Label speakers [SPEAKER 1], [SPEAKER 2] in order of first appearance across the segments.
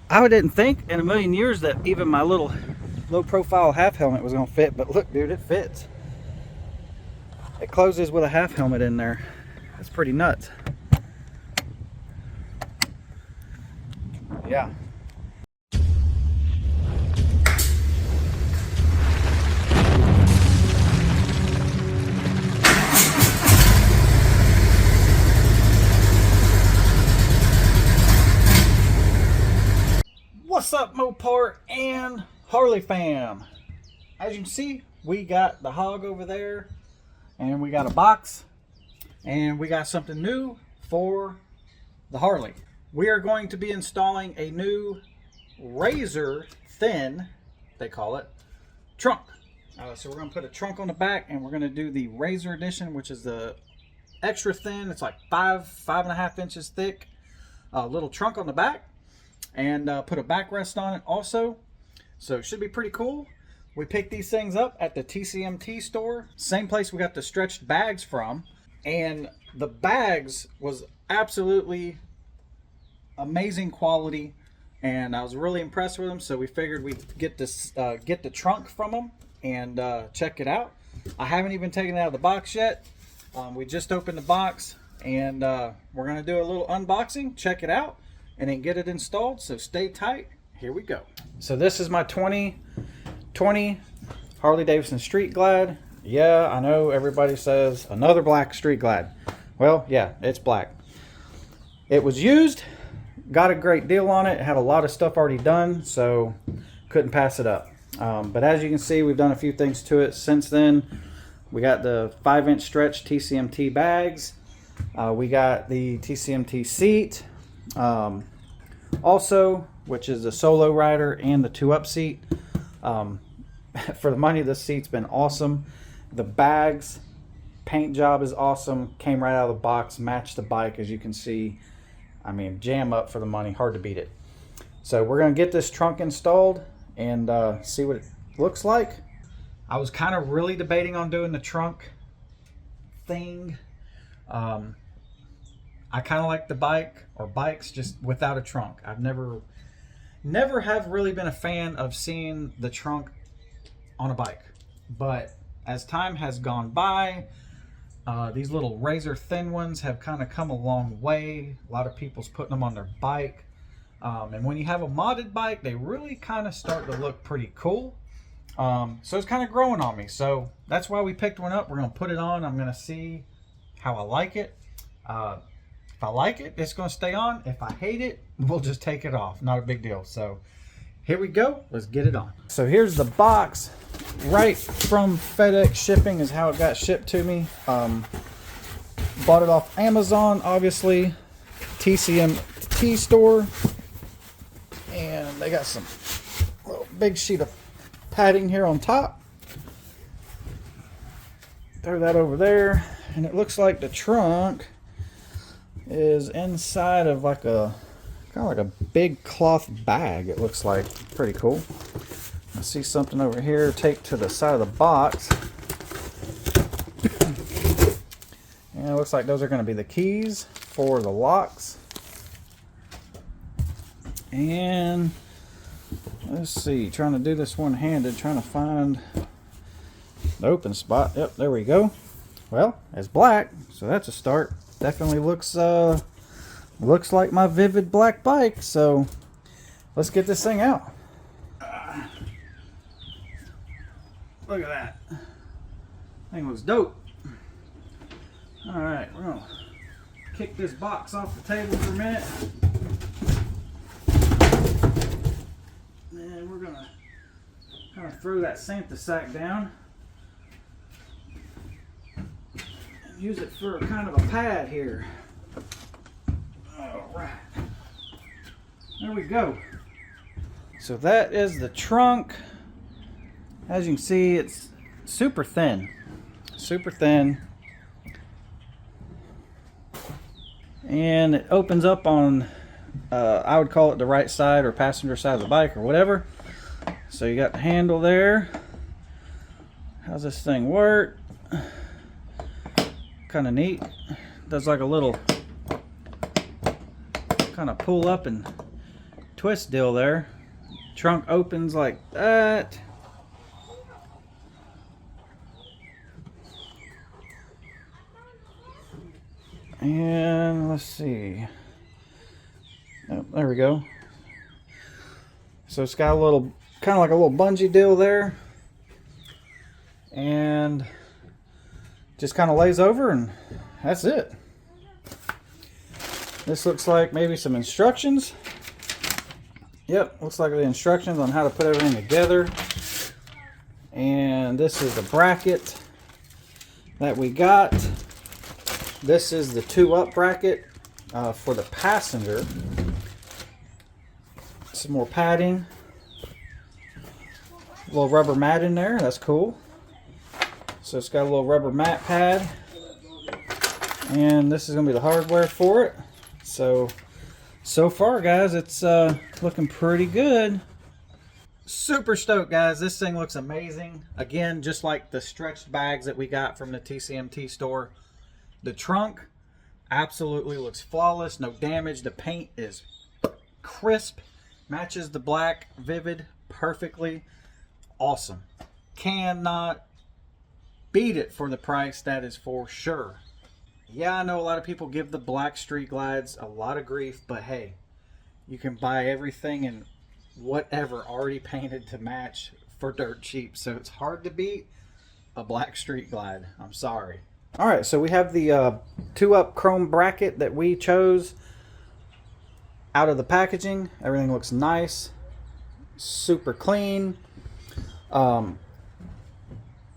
[SPEAKER 1] I didn't think in a million years that even my little low profile half helmet was gonna fit, but look dude, it fits. It closes with a half helmet in there. That's pretty nuts. Yeah. What's up, Mopar and Harley fam? As you can see, we got the hog over there, and we got a box, and we got something new for the Harley. We are going to be installing a new razor thin, they call it, trunk. So we're going to put a trunk on the back, and we're going to do the razor edition, which is the extra thin. It's like 5.5 inches thick. Little trunk on the back, and put a backrest on it also. So it should be pretty cool. We picked these things up at the TCMT store, same place we got the stretched bags from, and the bags was absolutely amazing quality, and I was really impressed with them. So we figured we'd get this, get the trunk from them and check it out. I haven't even taken it out of the box yet. We just opened the box, and we're gonna do a little unboxing, check it out, and then get it installed. So stay tight. Here we go. So this is my 2020 Harley Davidson Street Glide. Yeah, I know everybody says another black Street Glide. Well, yeah, it's black. It was used, got a great deal on it, had a lot of stuff already done, so couldn't pass it up. But as you can see, we've done a few things to it since then. We got the 5-inch stretch TCMT bags. We got the TCMT seat. Also, which is the solo rider and the 2-up seat. For the money, this seat's been awesome. The bags, paint job is awesome. Came right out of the box, matched the bike, as you can see. I mean, jam up for the money, hard to beat it. So we're gonna get this trunk installed and see what it looks like. I was kind of really debating on doing the trunk thing. I kind of like the bike or bikes just without a trunk. I've never have really been a fan of seeing the trunk on a bike. But as time has gone by, these little razor thin ones have kind of come a long way. A lot of people's putting them on their bike. And when you have a modded bike, they really kind of start to look pretty cool. So it's kind of growing on me. So that's why we picked one up. We're going to put it on. I'm going to see how I like it. If I like it, it's going to stay on. If I hate it, we'll just take it off. Not a big deal. So here we go. Let's get it on. So here's the box. Right from FedEx shipping is how it got shipped to me. Bought it off Amazon, obviously. TCMT store. And they got some little big sheet of padding here on top. Throw that over there. And it looks like the trunk is inside of like a kind of like a big cloth bag. It looks like pretty cool. I see something over here. Take to the side of the box. And it looks like those are going to be the keys for the locks. And let's see, trying to do this one-handed, trying to find the open spot. Yep, there we go. Well, it's black, so that's a start. Definitely looks like my vivid black bike. So let's get this thing out. Look at that. Thing looks dope. All right, we're gonna kick this box off the table for a minute. And we're gonna kind of throw that Santa sack down. Use it for a kind of a pad here. All right, there we go. So that is the trunk. As you can see, it's super thin, and it opens up on I would call it the right side or passenger side of the bike or whatever. So you got the handle there. How's this thing work? Kind of neat. Does like a little kind of pull up and twist twist deal there. Trunk opens like that. And let's see. Oh, there we go. So it's got a little, kind of like a little bungee deal there. And just kind of lays over, and that's it. This looks like maybe some instructions. Yep, looks like the instructions on how to put everything together. And this is the bracket that we got. This is the 2-up bracket for the passenger. Some more padding. A little rubber mat in there, that's cool. So it's got a little rubber mat pad. And this is going to be the hardware for it. So far, guys, it's looking pretty good. Super stoked, guys. This thing looks amazing. Again, just like the stretched bags that we got from the TCMT store. The trunk absolutely looks flawless. No damage. The paint is crisp. Matches the black Vivid perfectly. Awesome. Cannot beat it for the price, that is for sure. Yeah, I know a lot of people give the black Street Glides a lot of grief, but hey, you can buy everything in whatever already painted to match for dirt cheap. So it's hard to beat a black Street Glide. I'm sorry. All right, so we have the 2-up chrome bracket that we chose out of the packaging. Everything looks nice, super clean.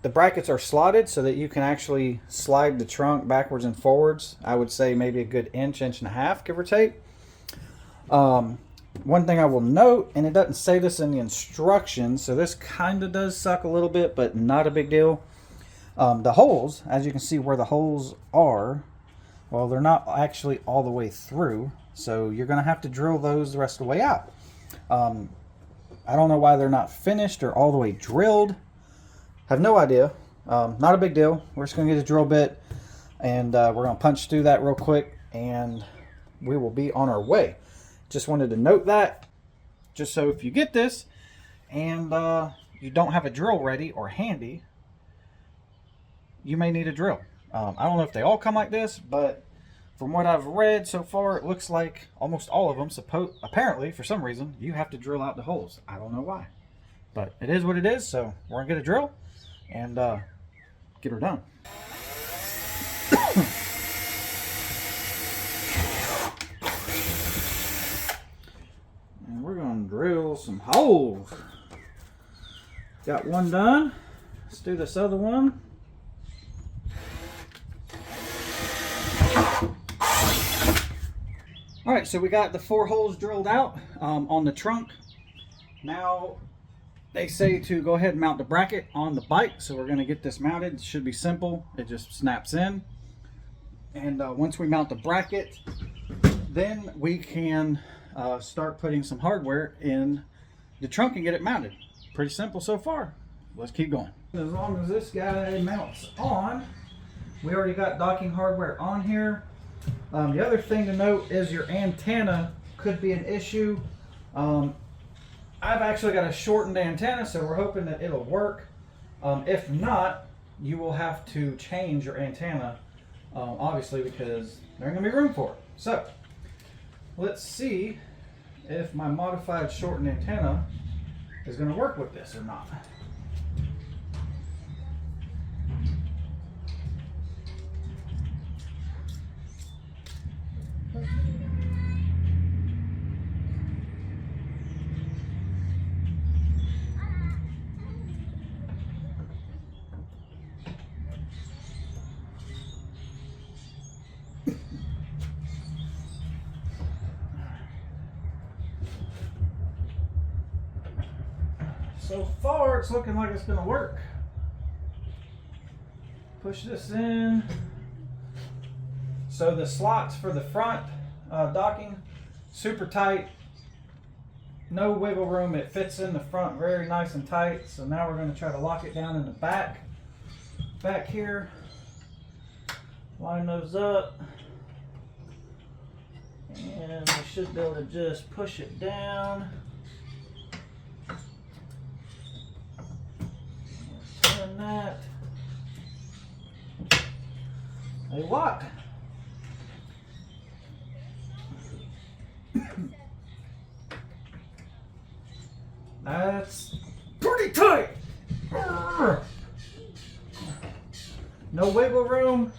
[SPEAKER 1] The brackets are slotted so that you can actually slide the trunk backwards and forwards. I would say maybe a good inch and a half, give or take. One thing I will note, and it doesn't say this in the instructions, so this kind of does suck a little bit, but not a big deal. The holes, as you can see where the holes are, well, they're not actually all the way through, so you're going to have to drill those the rest of the way out. I don't know why they're not finished or all the way drilled. Have no idea. Not a big deal. We're just going to get a drill bit, and we're going to punch through that real quick, and we will be on our way. Just wanted to note that, just so if you get this and you don't have a drill ready or handy, you may need a drill. I don't know if they all come like this, but from what I've read so far, it looks like almost all of them, apparently, for some reason, you have to drill out the holes. I don't know why, but it is what it is, so we're going to get a drill and get her done. And we're going to drill some holes. Got one done. Let's do this other one. Alright, so we got the 4 holes drilled out on the trunk. Now they say to go ahead and mount the bracket on the bike, so we're going to get this mounted. It should be simple. It just snaps in. And once we mount the bracket, then we can start putting some hardware in the trunk and get it mounted. Pretty simple so far. Let's keep going. As long as this guy mounts on, we already got docking hardware on here. The other thing to note is your antenna could be an issue. I've actually got a shortened antenna, so we're hoping that it'll work. If not, you will have to change your antenna, obviously, because there ain't gonna be room for it. So let's see if my modified shortened antenna is gonna work with this or not. So far, it's looking like it's going to work. Push this in. So the slots for the front docking, super tight. No wiggle room. It fits in the front very nice and tight. So now we're going to try to lock it down in the back. Back here. Line those up. And we should be able to just push it down. Turn that. They lock. That's pretty tight. No wiggle room.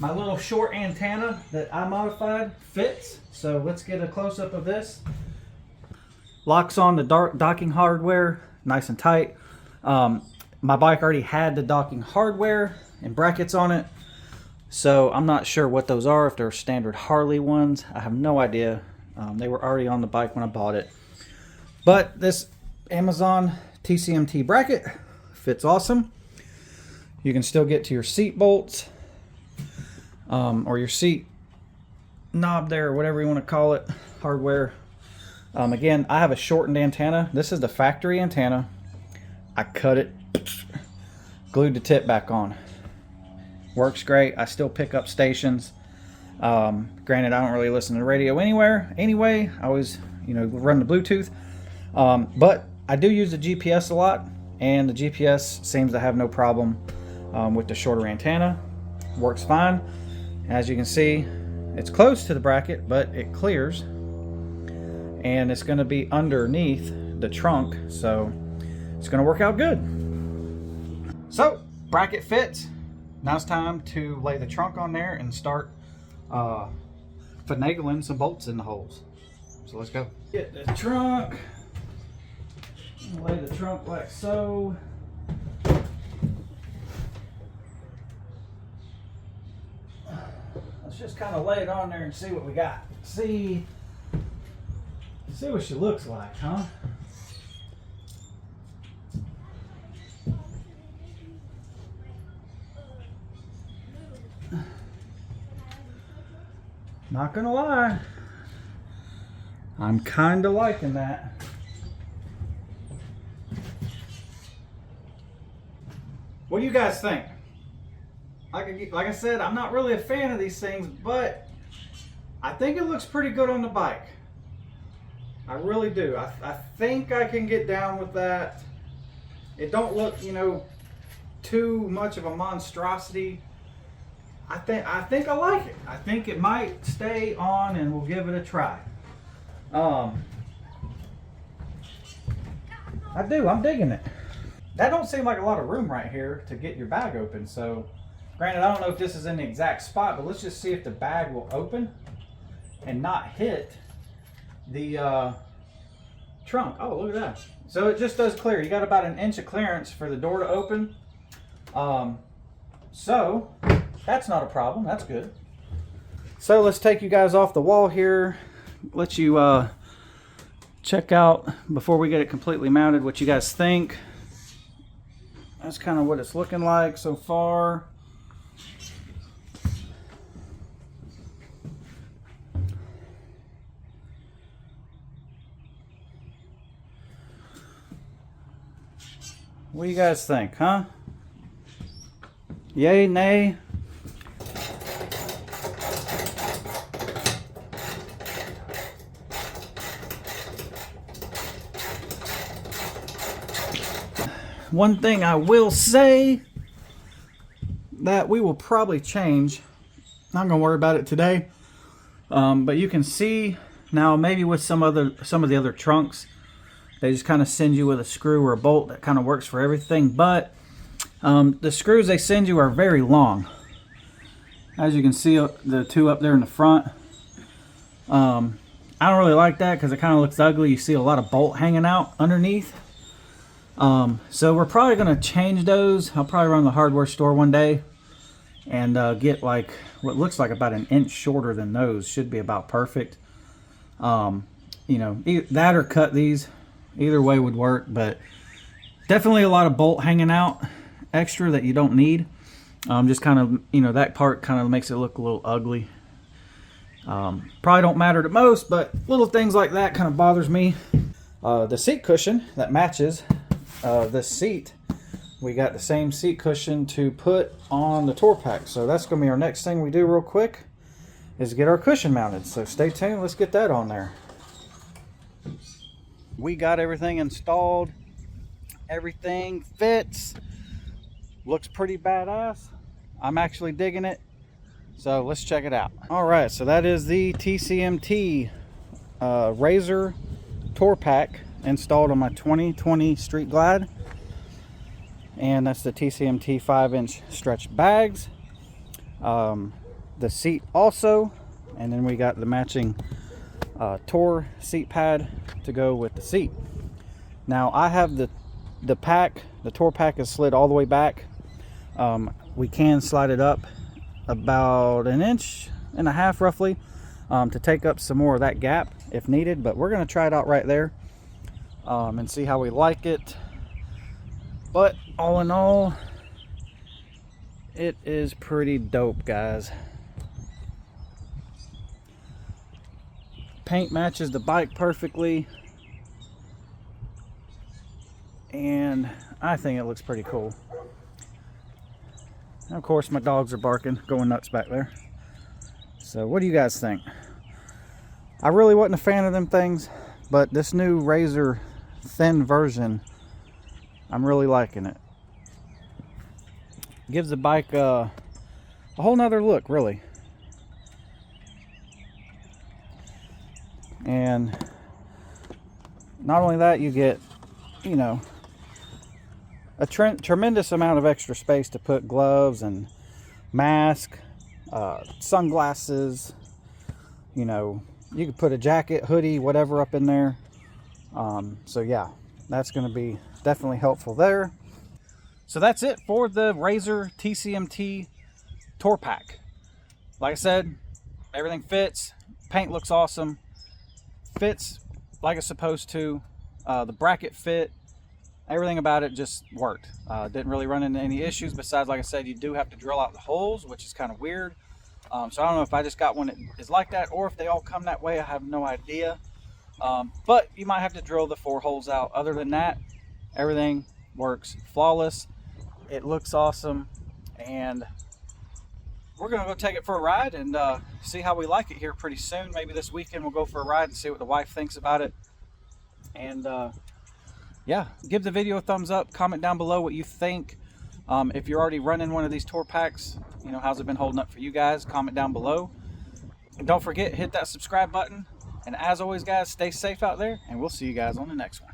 [SPEAKER 1] My little short antenna that I modified fits. So let's get a close-up of this. Locks on the docking hardware, nice and tight. My bike already had the docking hardware and brackets on it, so I'm not sure what those are, if they're standard Harley ones. I have no idea. They were already on the bike when I bought it. But this Amazon TCMT bracket fits awesome. You can still get to your seat bolts, or your seat knob there, or whatever you want to call it, hardware. Again, I have a shortened antenna. This is the factory antenna. I cut it, glued the tip back on. Works great. I still pick up stations. Granted, I don't really listen to the radio anyway. I always, run the Bluetooth. But I do use the GPS a lot, and the GPS seems to have no problem with the shorter antenna. Works fine. As you can see, it's close to the bracket, but it clears, and it's going to be underneath the trunk, so it's going to work out good. So, bracket fits. Now it's time to lay the trunk on there and start finagling some bolts in the holes. So let's go. Get the trunk. Lay the trunk like so. Let's just kind of lay it on there and see what we got. See what she looks like, huh? Not gonna lie, I'm kind of liking that. What do you guys think? Like I said, I'm not really a fan of these things, but I think it looks pretty good on the bike. I really do. I think I can get down with that. It don't look, too much of a monstrosity. I think I like it. I think it might stay on, and we'll give it a try. I do. I'm digging it. That don't seem like a lot of room right here to get your bag open. So, granted, I don't know if this is in the exact spot, but let's just see if the bag will open and not hit the trunk. Oh, look at that. So it just does clear. You got about an inch of clearance for the door to open. So that's not a problem. That's good. So let's take you guys off the wall here. Let you check out, before we get it completely mounted, what you guys think. That's kind of what it's looking like so far. What do you guys think, huh? Yay, nay? One thing I will say that we will probably change, not gonna worry about it today, but you can see now, maybe with some of the other trunks, they just kind of send you with a screw or a bolt that kind of works for everything, but the screws they send you are very long. As you can see, the two up there in the front, I don't really like that because it kind of looks ugly. You see a lot of bolt hanging out underneath. So we're probably going to change those. I'll probably run to the hardware store one day and get like what looks like about an inch shorter than those. Should be about perfect. That or cut these. Either way would work, but definitely a lot of bolt hanging out extra that you don't need. Just kind of, that part kind of makes it look a little ugly. Probably don't matter the most, but little things like that kind of bothers me. The seat cushion that matches this seat, we got the same seat cushion to put on the tour pack, so that's going to be our next thing we do real quick. is get our cushion mounted. So stay tuned, let's get that on there. We got everything installed. Everything fits. Looks pretty badass. I'm actually digging it. So let's check it out. All right, so that is the TCMT Razor Tour Pack installed on my 2020 Street Glide. And that's the TCMT 5-inch stretch bags. The seat also. And then we got the matching Tour seat pad to go with the seat. Now I have the pack, the Tour pack is slid all the way back. We can slide it up about 1.5 inches roughly to take up some more of that gap if needed, but we're going to try it out right there and see how we like it. But all in all, it is pretty dope, guys. Paint matches the bike perfectly, and I think it looks pretty cool. And of course my dogs are barking, going nuts back there. So what do you guys think? I really wasn't a fan of them things, but this new Razor thin version, I'm really liking it. Gives the bike a whole nother look, really. And not only that, you get, you know, a tremendous amount of extra space to put gloves and mask, sunglasses. You know, you could put a jacket, hoodie, whatever up in there. So yeah, that's going to be definitely helpful there. So that's it for the Razor TCMT Tour Pack. Like I said, everything fits. Paint looks awesome. Fits like it's supposed to. The bracket fit. Everything about it just worked. Didn't really run into any issues besides, like I said, you do have to drill out the holes, which is kind of weird. So I don't know if I just got one that is like that or if they all come that way. I have no idea. But you might have to drill the 4 holes out. Other than that, everything works flawless. It looks awesome, and we're gonna go take it for a ride and see how we like it here pretty soon. Maybe this weekend we'll go for a ride and see what the wife thinks about it. And yeah, give the video a thumbs up, comment down below what you think. If you're already running one of these tour packs, you know, how's it been holding up for you guys? Comment down below. And don't forget, hit that subscribe button. And as always, guys, stay safe out there, and we'll see you guys on the next one.